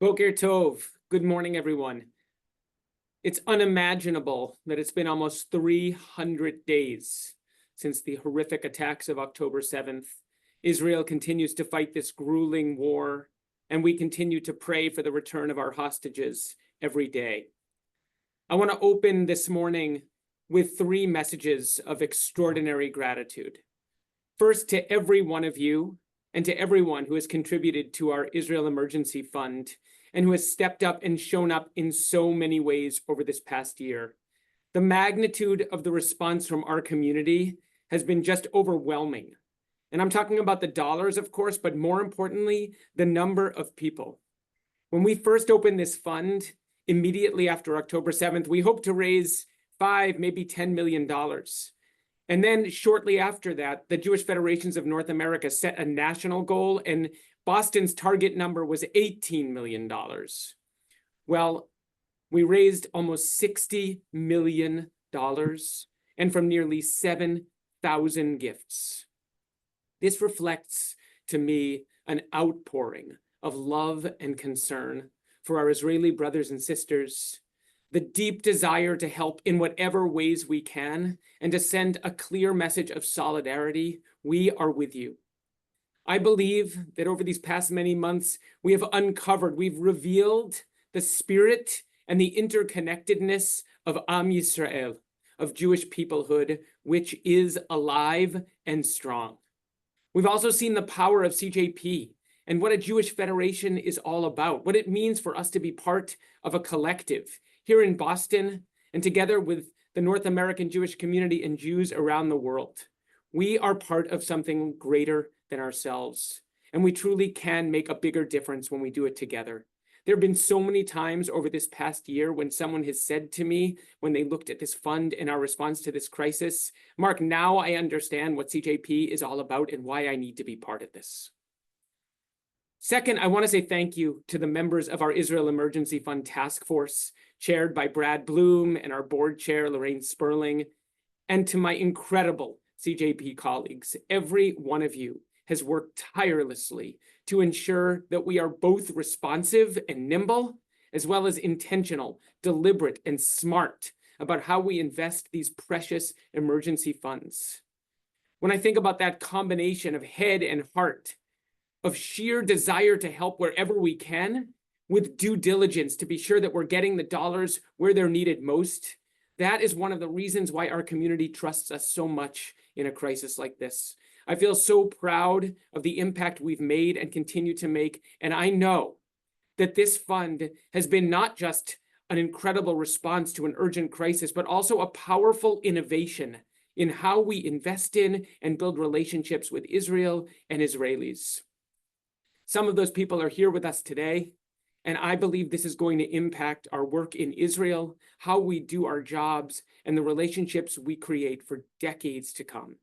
Boker Tov. Good morning, everyone. It's unimaginable that it's been almost 300 days since the horrific attacks of October 7th. Israel continues to fight this grueling war, and we continue to pray for the return of our hostages every day. I want to open this morning with 3 messages of extraordinary gratitude. First, to every one of you and to everyone who has contributed to our Israel Emergency Fund and who has stepped up and shown up in so many ways over this past year. The magnitude of the response from our community has been just overwhelming. And I'm talking about the dollars, of course, but more importantly, the number of people. When we first opened this fund, immediately after October 7th, we hoped to raise $5, maybe $10 million. And then shortly after that, the Jewish Federations of North America set a national goal, and Boston's target number was $18 million. Well, we raised almost $60 million and from nearly 7,000 gifts. This reflects, to me, an outpouring of love and concern for our Israeli brothers and sisters, the deep desire to help in whatever ways we can, and to send a clear message of solidarity. We are with you. I believe that over these past many months, we've revealed the spirit and the interconnectedness of Am Yisrael, of Jewish peoplehood, which is alive and strong. We've also seen the power of CJP and what a Jewish federation is all about, what it means for us to be part of a collective here in Boston and together with the North American Jewish community and Jews around the world. We are part of something greater than ourselves, and we truly can make a bigger difference when we do it together. There have been so many times over this past year when someone has said to me, when they looked at this fund and our response to this crisis, Mark, now I understand what CJP is all about and why I need to be part of this. Second, I want to say thank you to the members of our Israel Emergency Fund Task Force, chaired by Brad Bloom and our board chair, Lorraine Sperling, and to my incredible CJP colleagues. Every one of you has worked tirelessly to ensure that we are both responsive and nimble, as well as intentional, deliberate, and smart about how we invest these precious emergency funds. When I think about that combination of head and heart, of sheer desire to help wherever we can, with due diligence to be sure that we're getting the dollars where they're needed most, that is one of the reasons why our community trusts us so much in a crisis like this. I feel so proud of the impact we've made and continue to make, and I know that this fund has been not just an incredible response to an urgent crisis, but also a powerful innovation in how we invest in and build relationships with Israel and Israelis. Some of those people are here with us today, and I believe this is going to impact our work in Israel, how we do our jobs, and the relationships we create for decades to come.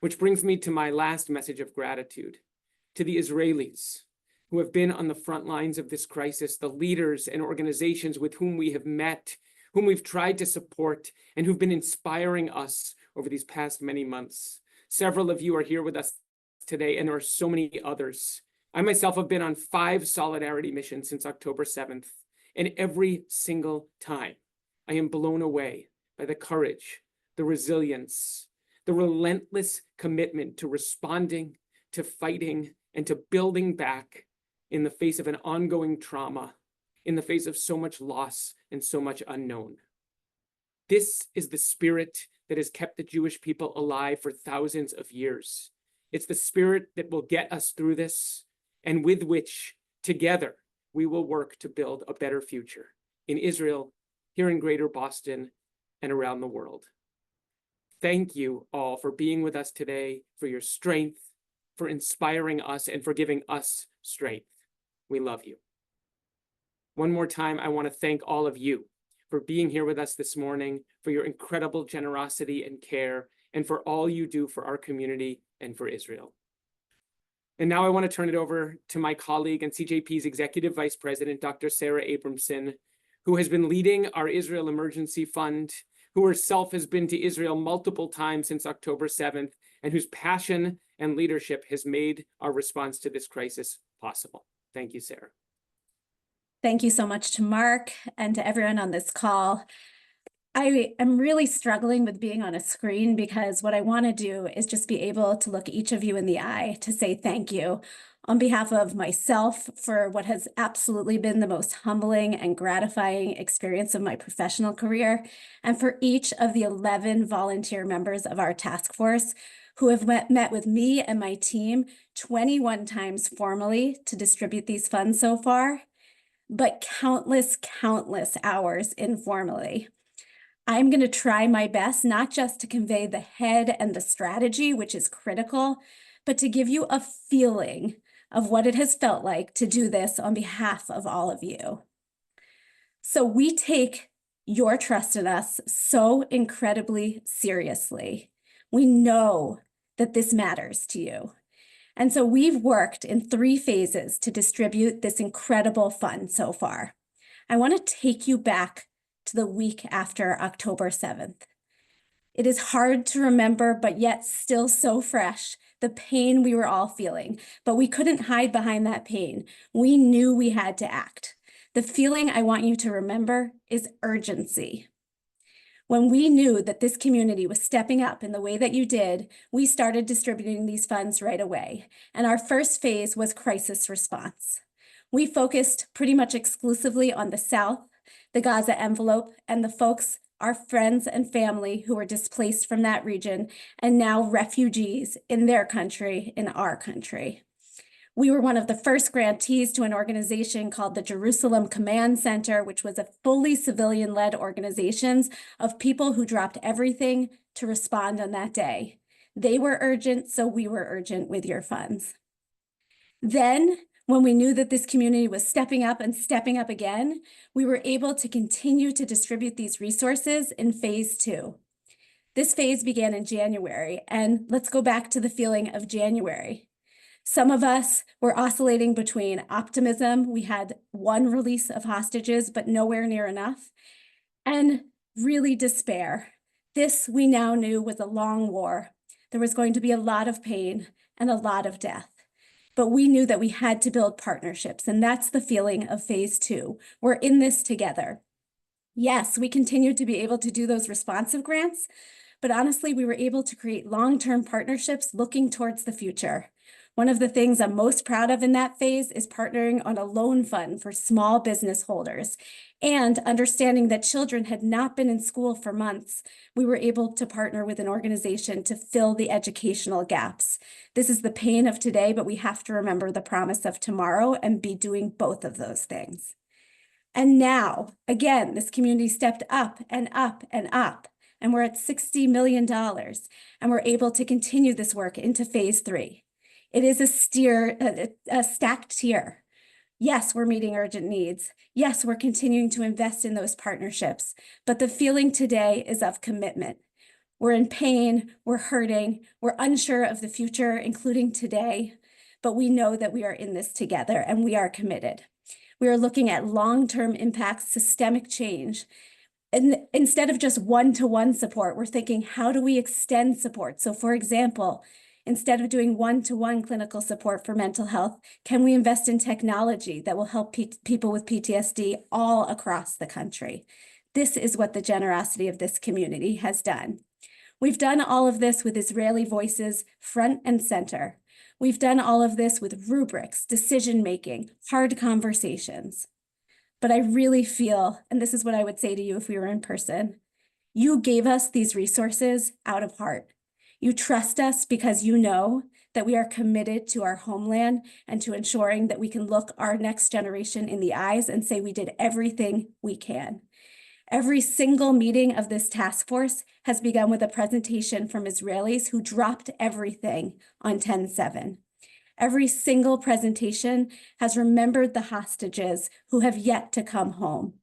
Which brings me to my last message of gratitude, to the Israelis who have been on the front lines of this crisis, the leaders and organizations with whom we have met, whom we've tried to support, and who've been inspiring us over these past many months. Several of you are here with us today, and there are so many others. I myself have been on 5 solidarity missions since October 7th, and every single time I am blown away by the courage, the resilience, the relentless commitment to responding, to fighting, and to building back in the face of an ongoing trauma, in the face of so much loss and so much unknown. This is the spirit that has kept the Jewish people alive for thousands of years. It's the spirit that will get us through this, and with which, together, we will work to build a better future in Israel, here in Greater Boston, and around the world. Thank you all for being with us today, for your strength, for inspiring us, and for giving us strength. We love you. One more time, I want to thank all of you for being here with us this morning, for your incredible generosity and care, and for all you do for our community and for Israel. And now I want to turn it over to my colleague and CJP's Executive Vice President, Dr. Sarah Abramson, who has been leading our Israel Emergency Fund, who herself has been to Israel multiple times since October 7th, and whose passion and leadership has made our response to this crisis possible. Thank you, Sarah. Thank you so much to Mark and to everyone on this call. I am really struggling with being on a screen because what I want to do is just be able to look each of you in the eye to say thank you on behalf of myself for what has absolutely been the most humbling and gratifying experience of my professional career, and for each of the 11 volunteer members of our task force who have met with me and my team 21 times formally to distribute these funds so far, but countless hours informally. I'm going to try my best, not just to convey the head and the strategy, which is critical, but to give you a feeling of what it has felt like to do this on behalf of all of you. So we take your trust in us so incredibly seriously. We know that this matters to you. And so we've worked in 3 phases to distribute this incredible fund so far. I want to take you back to the week after October 7th. It is hard to remember, but yet still so fresh, the pain we were all feeling, but we couldn't hide behind that pain. We knew we had to act. The feeling I want you to remember is urgency. When we knew that this community was stepping up in the way that you did, we started distributing these funds right away. And our first phase was crisis response. We focused pretty much exclusively on the South, the Gaza envelope, and the folks, our friends and family who were displaced from that region and now refugees in their country, in our country. We were one of the first grantees to an organization called the Jerusalem Command Center, which was a fully civilian-led organization of people who dropped everything to respond on that day. They were urgent, so we were urgent with your funds. Then, when we knew that this community was stepping up and stepping up again, we were able to continue to distribute these resources in phase 2. This phase began in January, and let's go back to the feeling of January. Some of us were oscillating between optimism, we had 1 release of hostages, but nowhere near enough, and really despair. This we now knew was a long war. There was going to be a lot of pain and a lot of death. But we knew that we had to build partnerships, and that's the feeling of phase 2. We're in this together. Yes, we continued to be able to do those responsive grants, but honestly, we were able to create long-term partnerships looking towards the future. One of the things I'm most proud of in that phase is partnering on a loan fund for small business holders and understanding that children had not been in school for months. We were able to partner with an organization to fill the educational gaps. This is the pain of today, but we have to remember the promise of tomorrow and be doing both of those things. And now, again, this community stepped up and up and up, and we're at $60 million, and we're able to continue this work into phase 3. It is a stacked tier. Yes, we're meeting urgent needs. Yes, we're continuing to invest in those partnerships, but the feeling today is of commitment. We're in pain, we're hurting, we're unsure of the future, including today, but we know that we are in this together and we are committed. We are looking at long-term impacts, systemic change. And instead of just one-to-one support, we're thinking, how do we extend support? So for example, instead of doing one-to-one clinical support for mental health, can we invest in technology that will help people with PTSD all across the country? This is what the generosity of this community has done. We've done all of this with Israeli voices front and center. We've done all of this with rubrics, decision-making, hard conversations. But I really feel, and this is what I would say to you if we were in person, you gave us these resources out of heart. You trust us because you know that we are committed to our homeland and to ensuring that we can look our next generation in the eyes and say we did everything we can. Every single meeting of this task force has begun with a presentation from Israelis who dropped everything on 10/7. Every single presentation has remembered the hostages who have yet to come home.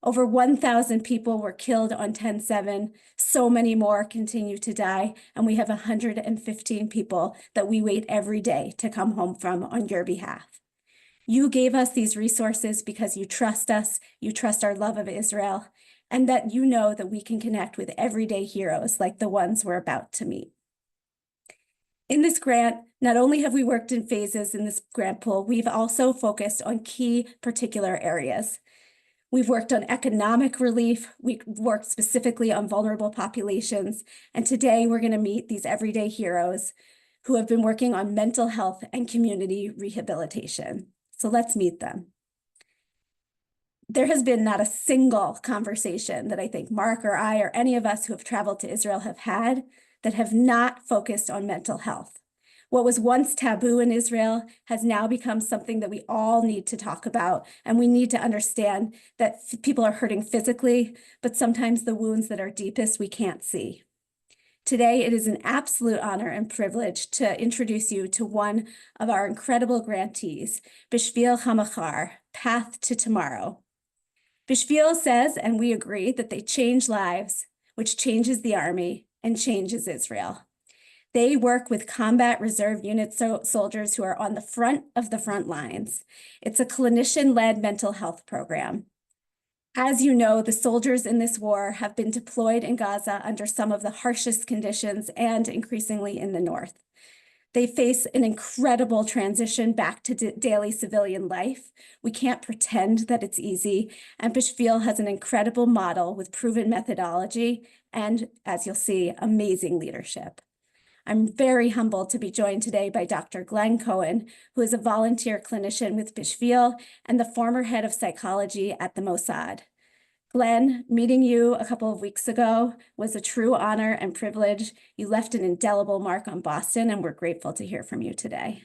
Over 1,000 people were killed on 10/7. So many more continue to die, and we have 115 people that we wait every day to come home from on your behalf. You gave us these resources because you trust us, you trust our love of Israel, and that you know that we can connect with everyday heroes like the ones we're about to meet. In this grant, not only have we worked in phases in this grant pool, we've also focused on key particular areas. We've worked on economic relief, we worked specifically on vulnerable populations, and today we're going to meet these everyday heroes who have been working on mental health and community rehabilitation. So let's meet them. There has been not a single conversation that I think Mark or I or any of us who have traveled to Israel have had that have not focused on mental health. What was once taboo in Israel has now become something that we all need to talk about, and we need to understand that people are hurting physically, but sometimes the wounds that are deepest we can't see. Today, it is an absolute honor and privilege to introduce you to one of our incredible grantees, Bshvil Hamachar, Path to Tomorrow. Bshvil says, and we agree, that they change lives, which changes the army and changes Israel. They work with combat reserve unit soldiers who are on the front of the front lines. It's a clinician-led mental health program. As you know, the soldiers in this war have been deployed in Gaza under some of the harshest conditions and increasingly in the north. They face an incredible transition back to daily civilian life. We can't pretend that it's easy, and Bshvil has an incredible model with proven methodology and, as you'll see, amazing leadership. I'm very humbled to be joined today by Dr. Glenn Cohen, who is a volunteer clinician with Bshvil and the former head of psychology at the Mossad. Glenn, meeting you a couple of weeks ago was a true honor and privilege. You left an indelible mark on Boston, and we're grateful to hear from you today.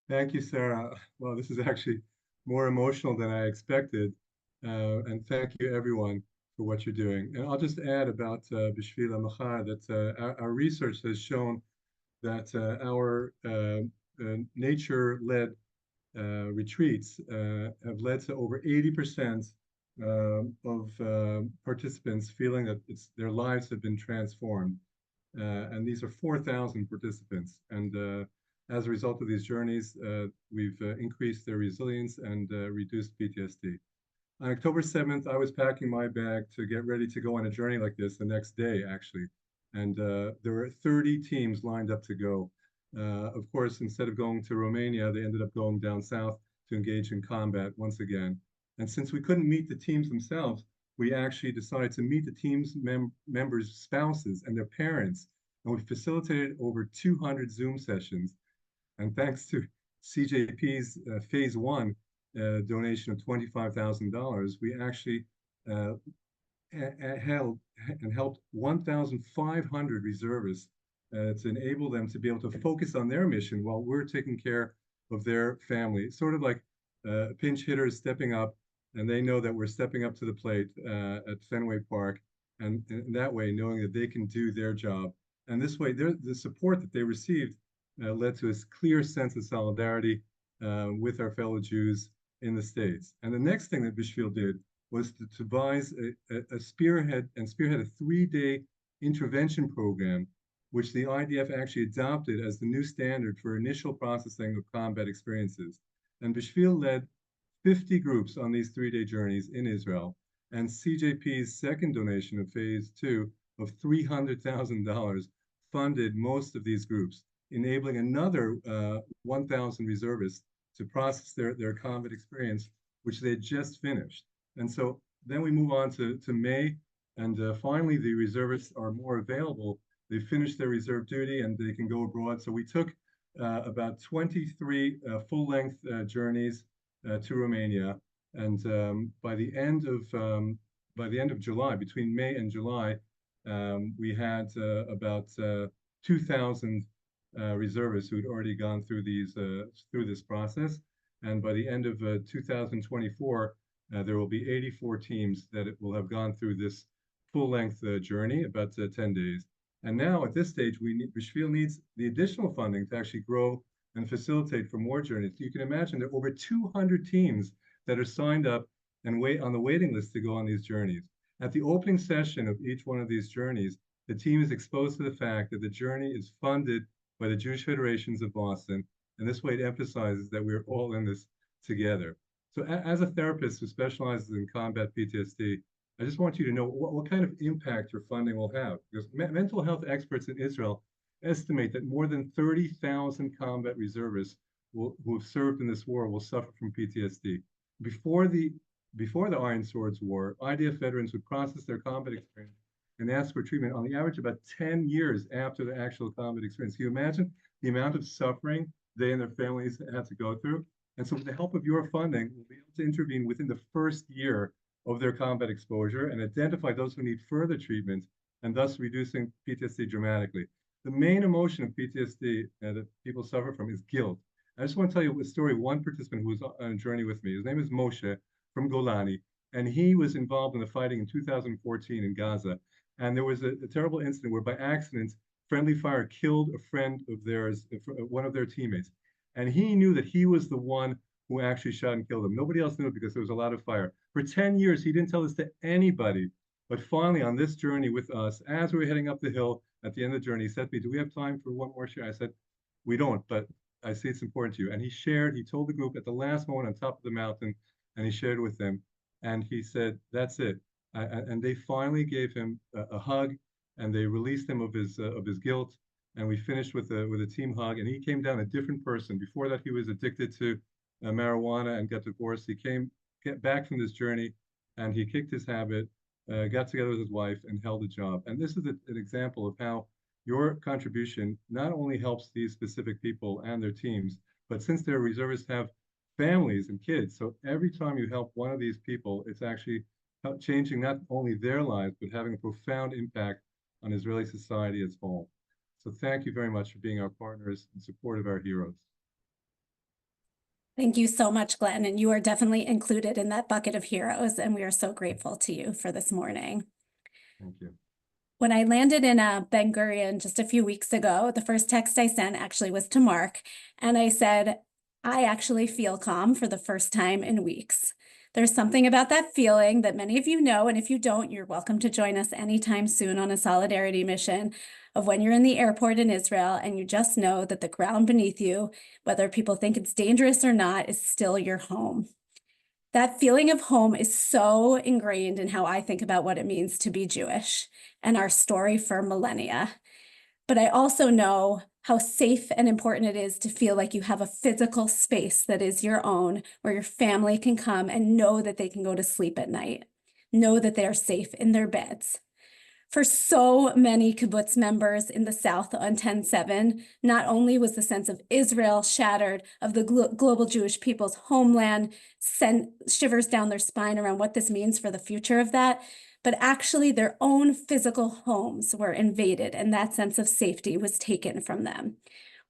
Thank you, Sarah. Well, this is actually more emotional than I expected. And thank you, everyone, for what you're doing. And I'll just add about Bshvil Hamachar that our research has shown that our nature-led retreats have led to over 80% of participants feeling that their lives have been transformed. And these are 4,000 participants. And as a result of these journeys, we've increased their resilience and reduced PTSD. On October 7th, I was packing my bag to get ready to go on a journey like this the next day, actually. And there were 30 teams lined up to go. Of course, instead of going to Romania, they ended up going down south to engage in combat once again. And since we couldn't meet the teams themselves, we actually decided to meet the team's members' spouses and their parents. And we facilitated over 200 Zoom sessions. And thanks to CJP's phase one donation of $25,000, we actually helped 1,500 reservists to enable them to be able to focus on their mission while we're taking care of their family. Sort of like pinch hitters stepping up, and they know that we're stepping up to the plate at Fenway Park, and in that way, knowing that they can do their job. And this way, the support that they received led to a clear sense of solidarity with our fellow Jews in the States. And the next thing that Bshvil did was to devise a spearhead a 3-day intervention program, which the IDF actually adopted as the new standard for initial processing of combat experiences. And Bshvil led 50 groups on these 3-day journeys in Israel. And CJP's second donation of phase 2 of $300,000 funded most of these groups, enabling another 1,000 reservists to process their combat experience, which they had just finished. And so then we move on to May, and finally the reservists are more available. They finished their reserve duty and they can go abroad. So we took about 23 full-length journeys to Romania, and by the end of July, between May and July, we had about 2,000 reservists who had already gone through this process. And by the end of 2024, there will be 84 teams that will have gone through this full-length journey, about 10 days. And now at this stage, Bshvil needs the additional funding to actually grow and facilitate for more journeys. You can imagine there are over 200 teams that are signed up and wait on the waiting list to go on these journeys. At the opening session of each one of these journeys, the team is exposed to the fact that the journey is funded by the Jewish Federations of Boston, and this way it emphasizes that we're all in this together. So as a therapist who specializes in combat PTSD, I just want you to know what kind of impact your funding will have, because mental health experts in Israel estimate that more than 30,000 combat reservists who have served in this war will suffer from PTSD. Before the Iron Swords War, IDF veterans would process their combat experience and ask for treatment on the average about 10 years after the actual combat experience. Can you imagine the amount of suffering they and their families had to go through? And so with the help of your funding, we'll be able to intervene within the first year of their combat exposure and identify those who need further treatment, and thus reducing PTSD dramatically. The main emotion of PTSD that people suffer from is guilt. I just want to tell you a story of one participant who was on a journey with me. His name is Moshe from Golani, and he was involved in the fighting in 2014 in Gaza. And there was a terrible incident where by accident, friendly fire killed a friend of theirs, one of their teammates. And he knew that he was the one who actually shot and killed him. Nobody else knew it because there was a lot of fire. For 10 years, he didn't tell this to anybody. But finally, on this journey with us, as we were heading up the hill at the end of the journey, he said to me, "Do we have time for one more share?" I said, "We don't, but I see it's important to you." And he told the group at the last moment on top of the mountain, and he shared with them. And he said, "That's it." And they finally gave him a hug, and they released him of his guilt. And we finished with a team hug. And he came down a different person. Before that, he was addicted to marijuana and got divorced. He get back from this journey, and he kicked his habit, got together with his wife, and held a job. And this is an example of how your contribution not only helps these specific people and their teams, but since their reservists have families and kids, so every time you help one of these people, it's actually changing not only their lives, but having a profound impact on Israeli society as a whole. So thank you very much for being our partners in support of our heroes. Thank you so much, Glenn. And you are definitely included in that bucket of heroes. And we are so grateful to you for this morning. Thank you. When I landed in Ben Gurion just a few weeks ago, the first text I sent actually was to Mark. And I said, "I actually feel calm for the first time in weeks." There's something about that feeling that many of you know, and if you don't, you're welcome to join us anytime soon on a solidarity mission, of when you're in the airport in Israel and you just know that the ground beneath you, whether people think it's dangerous or not, is still your home. That feeling of home is so ingrained in how I think about what it means to be Jewish and our story for millennia. But I also know how safe and important it is to feel like you have a physical space that is your own, where your family can come and know that they can go to sleep at night, know that they are safe in their beds. For so many kibbutz members in the South on 10/7, not only was the sense of Israel shattered, of the global Jewish people's homeland, sent shivers down their spine around what this means for the future of that, but actually their own physical homes were invaded and that sense of safety was taken from them.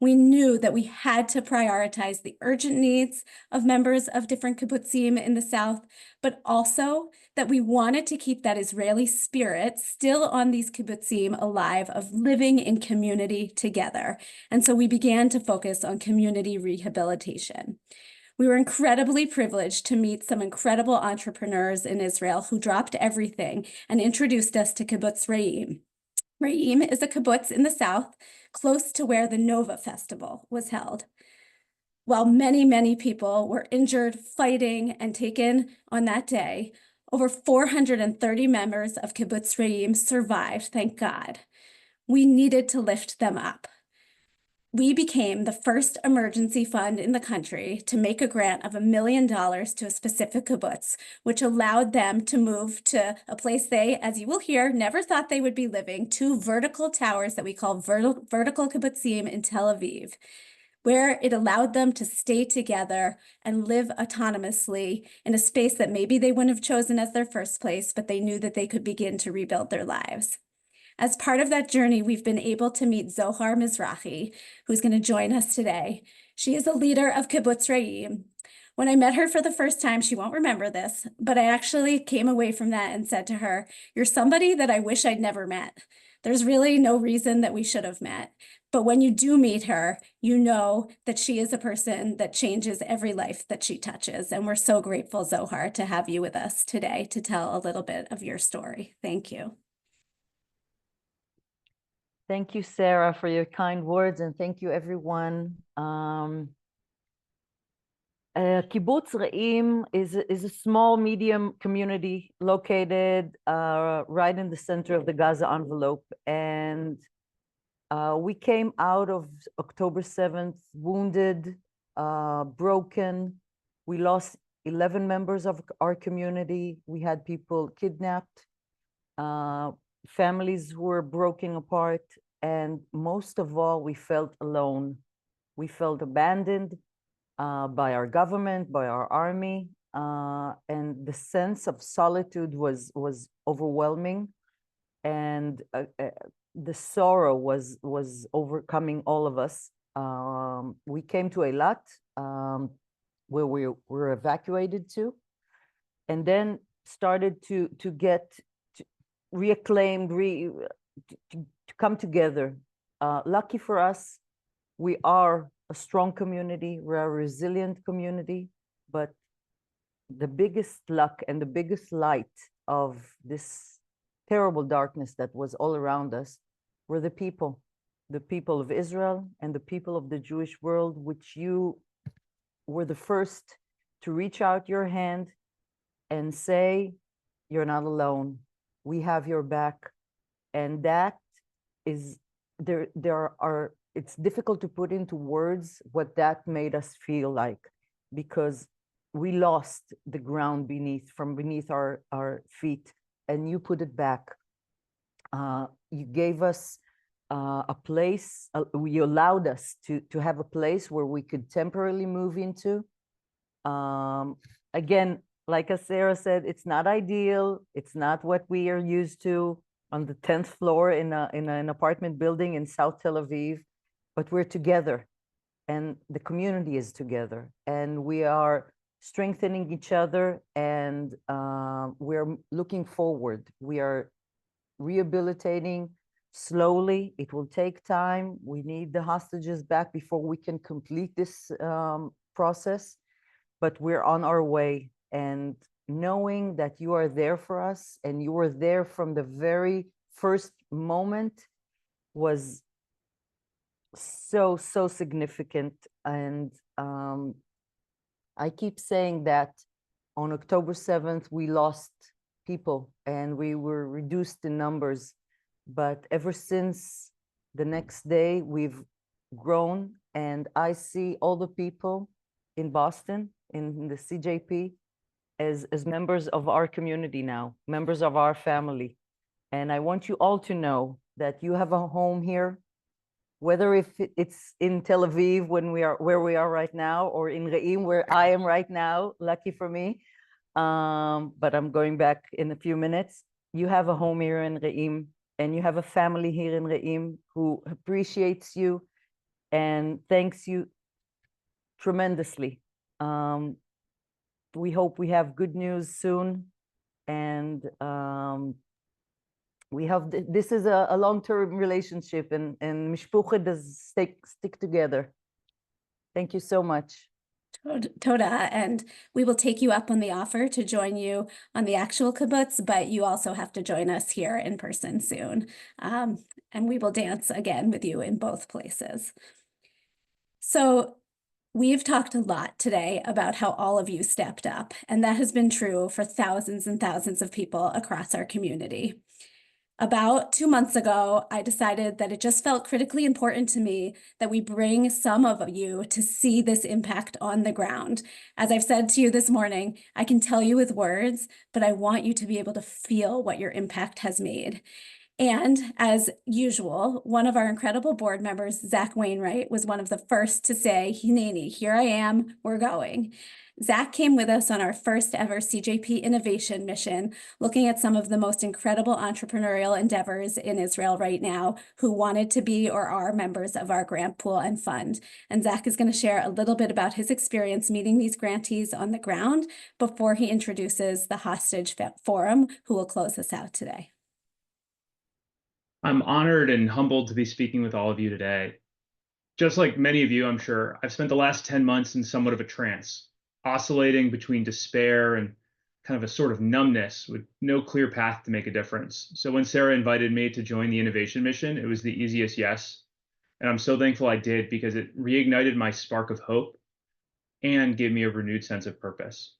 We knew that we had to prioritize the urgent needs of members of different kibbutzim in the South, but also that we wanted to keep that Israeli spirit still on these kibbutzim alive, of living in community together. And so we began to focus on community rehabilitation. We were incredibly privileged to meet some incredible entrepreneurs in Israel who dropped everything and introduced us to Kibbutz Re'im. Re'im is a kibbutz in the South, close to where the Nova Festival was held. While many, many people were injured, fighting, and taken on that day, over 430 members of Kibbutz Re'im survived, thank God. We needed to lift them up. We became the first emergency fund in the country to make a grant of $1 million to a specific kibbutz, which allowed them to move to a place they, as you will hear, never thought they would be living, 2 vertical towers that we call vertical kibbutzim in Tel Aviv, where it allowed them to stay together and live autonomously in a space that maybe they wouldn't have chosen as their first place, but they knew that they could begin to rebuild their lives. As part of that journey, we've been able to meet Zohar Mizrahi, who's going to join us today. She is a leader of Kibbutz Re'im. When I met her for the first time, she won't remember this, but I actually came away from that and said to her, "You're somebody that I wish I'd never met. There's really no reason that we should have met. But when you do meet her, you know that she is a person that changes every life that she touches." And we're so grateful, Zohar, to have you with us today to tell a little bit of your story. Thank you. Thank you, Sarah, for your kind words, and thank you, everyone. Kibbutz Re'im is a small, medium community located right in the center of the Gaza envelope. And We came out of October 7th wounded, broken. We lost 11 members of our community. We had people kidnapped, families who were broken apart, and most of all, we felt alone. We felt abandoned by our government, by our army, and the sense of solitude was overwhelming, and the sorrow was overcoming all of us. We came to Eilat, where we were evacuated to, and then started to get reacclaimed, to come together. Lucky for us, we are a strong community, we're a resilient community, but the biggest luck and the biggest light of this terrible darkness that was all around us were the people of Israel and the people of the Jewish world, which you were the first to reach out your hand and say, you're not alone, we have your back. And that is, it's difficult to put into words what that made us feel like, because we lost the ground from beneath our feet, and you put it back. You gave us a place, you allowed us to have a place where we could temporarily move into. Again, like as Sarah said, it's not ideal. It's not what we are used to on the 10th floor in an apartment building in South Tel Aviv, but we're together and the community is together and we are strengthening each other, and we're looking forward. We are rehabilitating slowly. It will take time. We need the hostages back before we can complete this process, but we're on our way. And knowing that you are there for us and you were there from the very first moment was so significant. And I keep saying that on October 7th, we lost people and we were reduced in numbers. But ever since the next day, we've grown, and I see all the people in Boston, in the CJP, as members of our community now, members of our family. And I want you all to know that you have a home here, whether if it's in Tel Aviv where we are right now, or in Re'im where I am right now, lucky for me. But I'm going back in a few minutes. You have a home here in Re'im, and you have a family here in Re'im who appreciates you and thanks you tremendously. We hope we have good news soon, and we have this is a long-term relationship, and Mishpucha does stick together. Thank you so much. Toda, and we will take you up on the offer to join you on the actual kibbutz, but you also have to join us here in person soon. And we will dance again with you in both places. So we've talked a lot today about how all of you stepped up, and that has been true for thousands and thousands of people across our community. About 2 months ago, I decided that it just felt critically important to me that we bring some of you to see this impact on the ground. As I've said to you this morning, I can tell you with words, but I want you to be able to feel what your impact has made. And as usual, one of our incredible board members, Zach Wainwright, was one of the first to say, Hineni, here I am, we're going. Zach came with us on our first ever CJP innovation mission, looking at some of the most incredible entrepreneurial endeavors in Israel right now who wanted to be or are members of our grant pool and fund. And Zach is going to share a little bit about his experience meeting these grantees on the ground before he introduces the Hostage Forum, who will close us out today. I'm honored and humbled to be speaking with all of you today. Just like many of you, I'm sure, I've spent the last 10 months in somewhat of a trance, oscillating between despair and kind of a sort of numbness with no clear path to make a difference. So when Sarah invited me to join the innovation mission, it was the easiest yes. And I'm so thankful I did, because it reignited my spark of hope and gave me a renewed sense of purpose.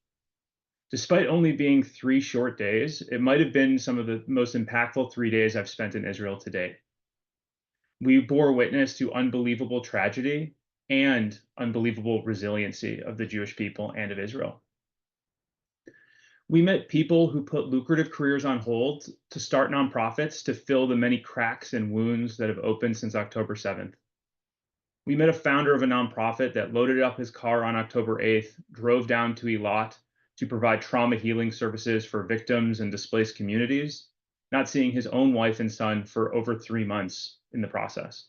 Despite only being 3 short days, it might have been some of the most impactful 3 days I've spent in Israel to date. We bore witness to unbelievable tragedy and unbelievable resiliency of the Jewish people and of Israel. We met people who put lucrative careers on hold to start nonprofits to fill the many cracks and wounds that have opened since October 7th. We met a founder of a nonprofit that loaded up his car on October 8th, drove down to Eilat to provide trauma healing services for victims and displaced communities, not seeing his own wife and son for over 3 months in the process.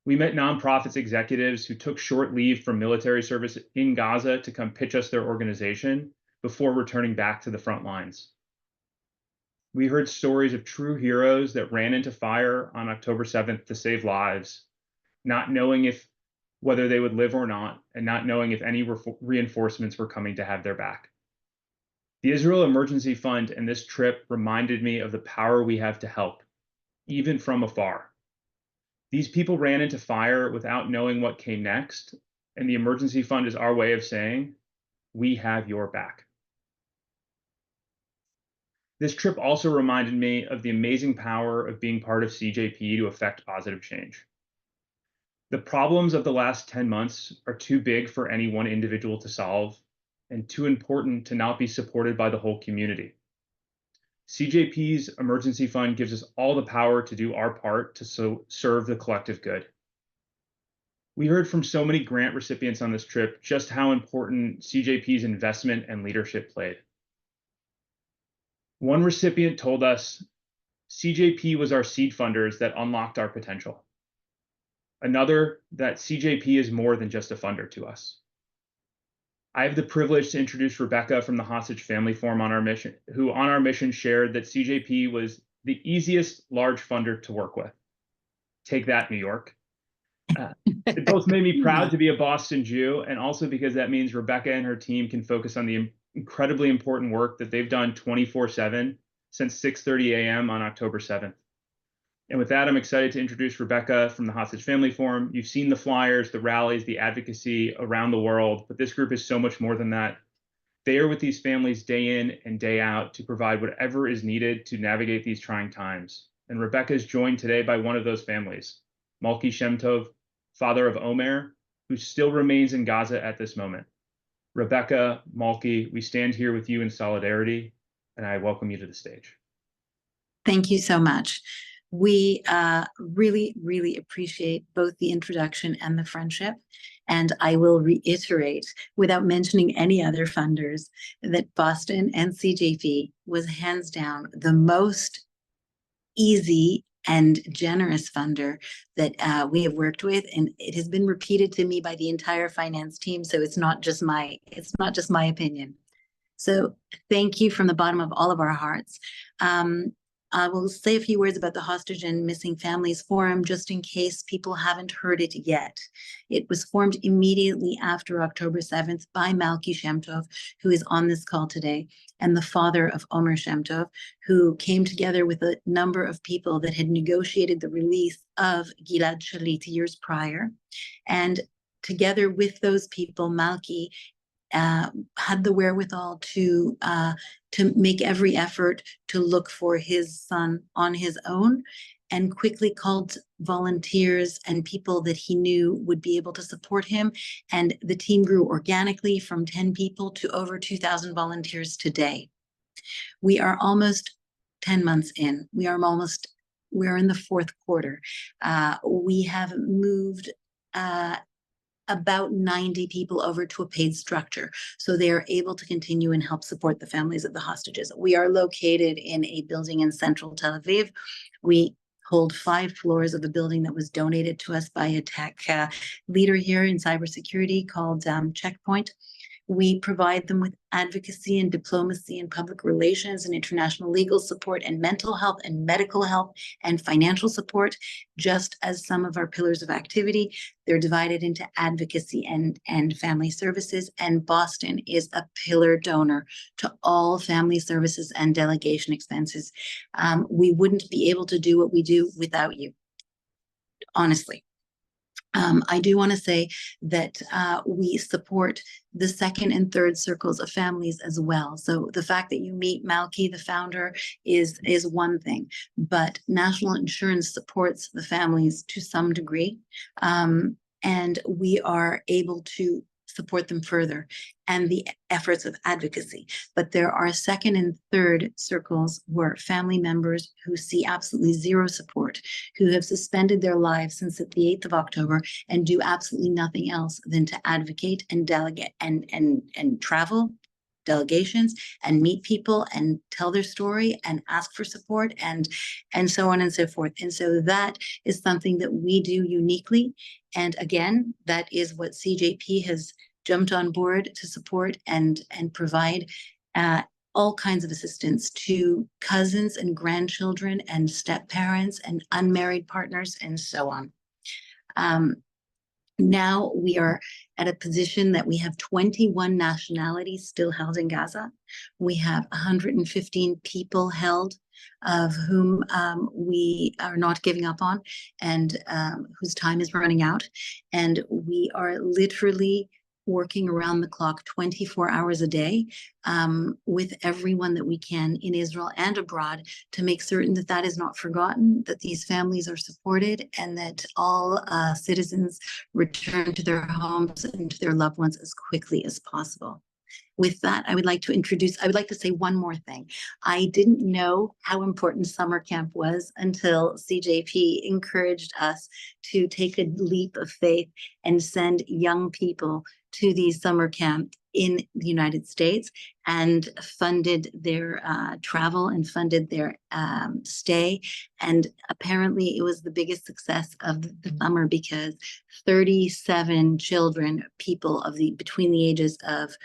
We met nonprofits executives who took short leave from military service in Gaza to come pitch us their organization before returning back to the front lines. We heard stories of true heroes that ran into fire on October 7th to save lives, not knowing whether they would live or not, and not knowing if any reinforcements were coming to have their back. The Israel Emergency Fund and this trip reminded me of the power we have to help, even from afar. These people ran into fire without knowing what came next, and the Emergency Fund is our way of saying, we have your back. This trip also reminded me of the amazing power of being part of CJP to affect positive change. The problems of the last 10 months are too big for any one individual to solve and too important to not be supported by the whole community. CJP's emergency fund gives us all the power to do our part to serve the collective good. We heard from so many grant recipients on this trip just how important CJP's investment and leadership played. One recipient told us, CJP was our seed funders that unlocked our potential. Another, that CJP is more than just a funder to us. I have the privilege to introduce Rebecca from the Hostage Family Forum on our mission, who on our mission shared that CJP was the easiest large funder to work with. Take that, New York. It both made me proud to be a Boston Jew, and also because that means Rebecca and her team can focus on the incredibly important work that they've done 24/7 since 6:30 a.m. on October 7th. And with that, I'm excited to introduce Rebecca from the Hostage Family Forum. You've seen the flyers, the rallies, the advocacy around the world, but this group is so much more than that. They are with these families day in and day out to provide whatever is needed to navigate these trying times. And Rebecca is joined today by one of those families, Malki Shem Tov, father of Omer, who still remains in Gaza at this moment. Rebecca, Malki, we stand here with you in solidarity, and I welcome you to the stage. Thank you so much. We really, really appreciate both the introduction and the friendship. And I will reiterate, without mentioning any other funders, that Boston and CJP was hands down the most easy and generous funder that we have worked with, and it has been repeated to me by the entire finance team. So it's not just my opinion. So thank you from the bottom of all of our hearts. I will say a few words about the Hostage and Missing Families Forum, just in case people haven't heard it yet. It was formed immediately after October 7th by Malki Shem Tov, who is on this call today, and the father of Omer Shem Tov, who came together with a number of people that had negotiated the release of Gilad Shalit years prior. And together with those people, Malki had the wherewithal to make every effort to look for his son on his own, and quickly called volunteers and people that he knew would be able to support him. And the team grew organically from 10 people to over 2,000 volunteers today. We are almost 10 months in. We're in the fourth quarter. We have moved about 90 people over to a paid structure, so they are able to continue and help support the families of the hostages. We are located in a building in central Tel Aviv. We hold 5 floors of a building that was donated to us by a tech leader here in cybersecurity called Checkpoint. We provide them with advocacy and diplomacy and public relations and international legal support and mental health and medical health and financial support, just as some of our pillars of activity. They're divided into advocacy and family services, and Boston is a pillar donor to all family services and delegation expenses. We wouldn't be able to do what we do without you, honestly. I do want to say that we support the second and third circles of families as well. So the fact that you meet Malky, the founder, is one thing, but National Insurance supports the families to some degree, and we are able to support them further and the efforts of advocacy. But there are second and third circles where family members who see absolutely zero support, who have suspended their lives since the 8th of October and do absolutely nothing else than to advocate and delegate and travel delegations and meet people and tell their story and ask for support and so on and so forth. And so that is something that we do uniquely. And again, that is what CJP has jumped on board to support and provide all kinds of assistance to cousins and grandchildren and step parents and unmarried partners and so on. Now we are at a position that we have 21 nationalities still held in Gaza. We have 115 people held, of whom we are not giving up on and whose time is running out. And we are literally working around the clock 24 hours a day with everyone that we can in Israel and abroad to make certain that that is not forgotten, that these families are supported, and that all citizens return to their homes and to their loved ones as quickly as possible. With that, I would like to say one more thing. I didn't know how important summer camp was until CJP encouraged us to take a leap of faith and send young people to these summer camps in the United States and funded their travel and funded their stay. And apparently it was the biggest success of the summer because 37 children, people between the ages of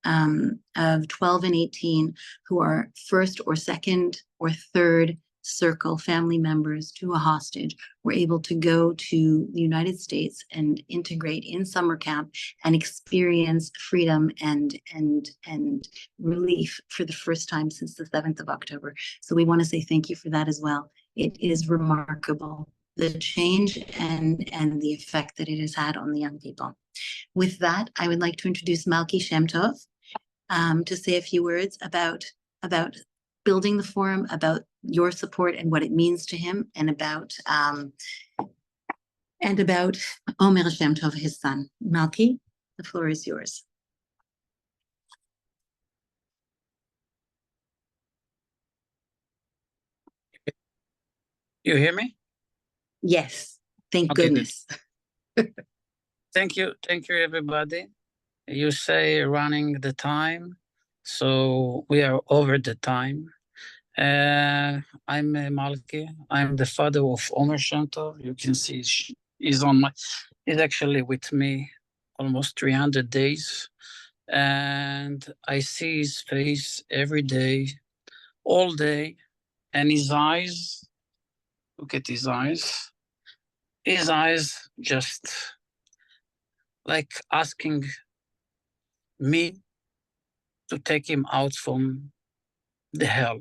12 and 18 who are first or second or third circle family members to a hostage were able to go to the United States and integrate in summer camp and experience freedom and relief for the first time since the 7th of October. So we want to say thank you for that as well. It is remarkable, the change and the effect that it has had on the young people. With that, I would like to introduce Malky Shem Tov to say a few words about building the forum, about your support and what it means to him, and about Omer Shem Tov, his son. Malky, the floor is yours. You hear me? Yes, thank Okay, goodness. Thank you, everybody. You say running the time, so we are over the time. I'm Malky. I'm the father of Omer Shem Tov. You can see he's actually with me almost 300 days. And I see his face every day, all day, and his eyes, look at his eyes. His eyes just like asking me to take him out from the hell.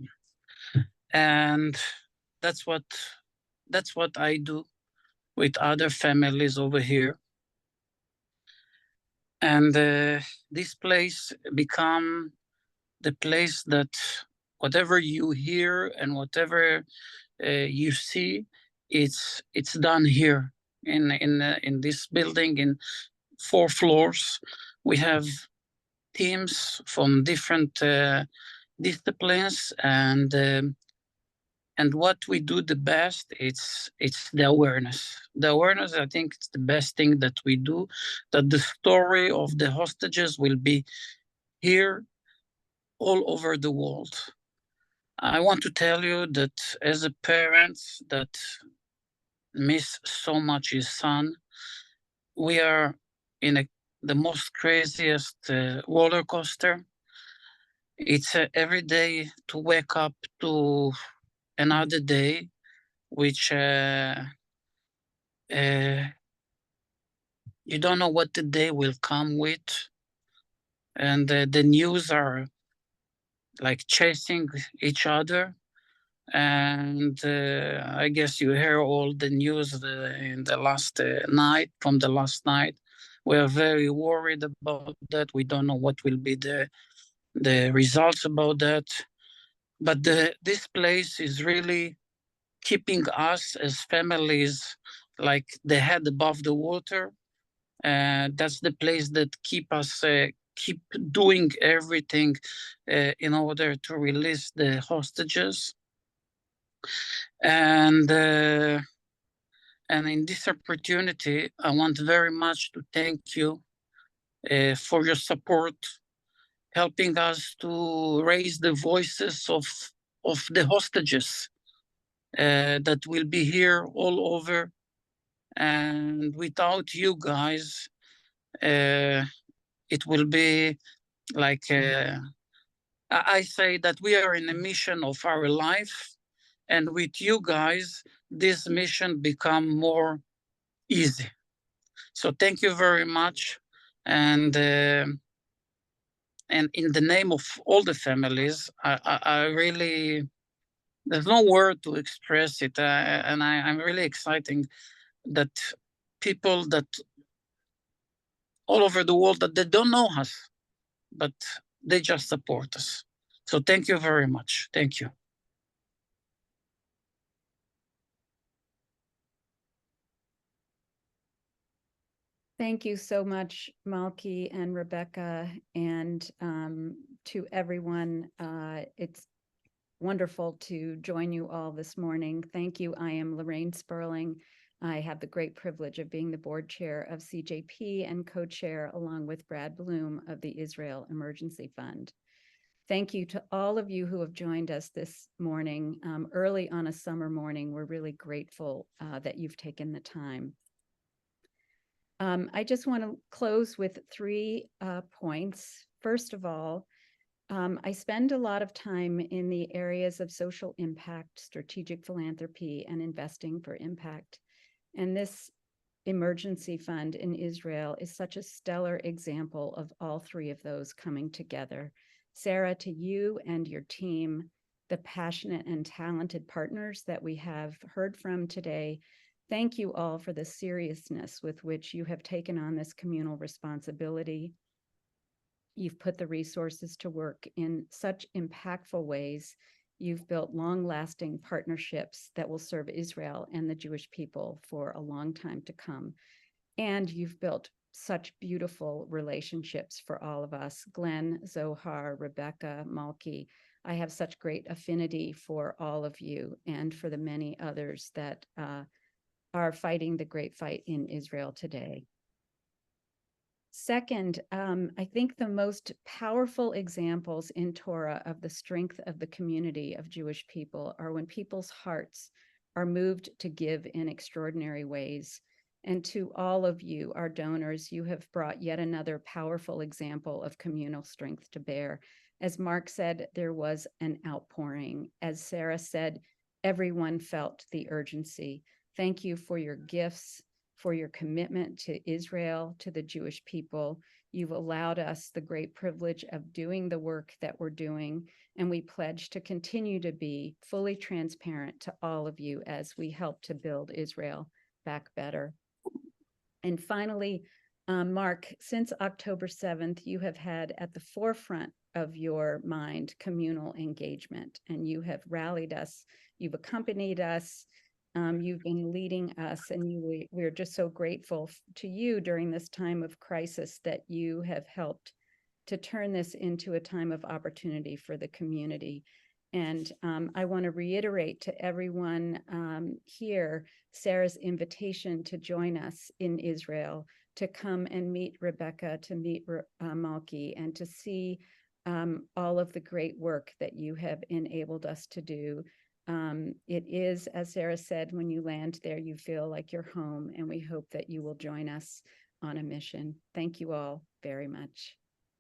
And that's what I do with other families over here. And this place become the place that whatever you hear and whatever you see, it's done here in this building in 4 floors. We have teams from different disciplines, and what we do the best, it's the awareness. The awareness, I think, it's the best thing that we do, that the story of the hostages will be here all over the world. I want to tell you that as a parent that miss so much his son, we are in the most craziest roller coaster. It's every day to wake up to another day, which you don't know what the day will come with. And the news are like chasing each other. And I guess you hear all the news in the last night, from the last night. We are very worried about that. We don't know what will be the results about that. But this place is really keeping us as families like the head above the water. That's the place that keep us keep doing everything in order to release the hostages. And in this opportunity, I want very much to thank you for your support, helping us to raise the voices of the hostages that will be here all over. And without you guys, it will be like, I say that we are in a mission of our life. And with you guys, this mission become more easy. So thank you very much. And in the name of all the families, I really, there's no word to express it. And I'm really excited that people that all over the world that they don't know us, but they just support us. So thank you very much. Thank you. Thank you so much, Malki and Rebecca, and to everyone. It's wonderful to join you all this morning. Thank you. I am Lorraine Sperling. I have the great privilege of being the board chair of CJP and co-chair along with Brad Bloom of the Israel Emergency Fund. Thank you to all of you who have joined us this morning, early on a summer morning. We're really grateful that you've taken the time. I just want to close with 3 points. First of all, I spend a lot of time in the areas of social impact, strategic philanthropy, and investing for impact. And this emergency fund in Israel is such a stellar example of all 3 of those coming together. Sarah, to you and your team, the passionate and talented partners that we have heard from today, thank you all for the seriousness with which you have taken on this communal responsibility. You've put the resources to work in such impactful ways. You've built long-lasting partnerships that will serve Israel and the Jewish people for a long time to come. And you've built such beautiful relationships for all of us. Glenn, Zohar, Rebecca, Malki, I have such great affinity for all of you and for the many others that are fighting the great fight in Israel today. Second, I think the most powerful examples in Torah of the strength of the community of Jewish people are when people's hearts are moved to give in extraordinary ways. And to all of you, our donors, you have brought yet another powerful example of communal strength to bear. As Mark said, there was an outpouring. As Sarah said, everyone felt the urgency. Thank you for your gifts, for your commitment to Israel, to the Jewish people. You've allowed us the great privilege of doing the work that we're doing, and we pledge to continue to be fully transparent to all of you as we help to build Israel back better. And finally, Mark, since October 7th, you have had at the forefront of your mind communal engagement, and you have rallied us, you've accompanied us, you've been leading us, and we're just so grateful to you during this time of crisis that you have helped to turn this into a time of opportunity for the community. And I want to reiterate to everyone here Sarah's invitation to join us in Israel, to come and meet Rebecca, to meet Malki, and to see all of the great work that you have enabled us to do. It is, as Sarah said, when you land there, you feel like you're home, and we hope that you will join us on a mission. Thank you all very much.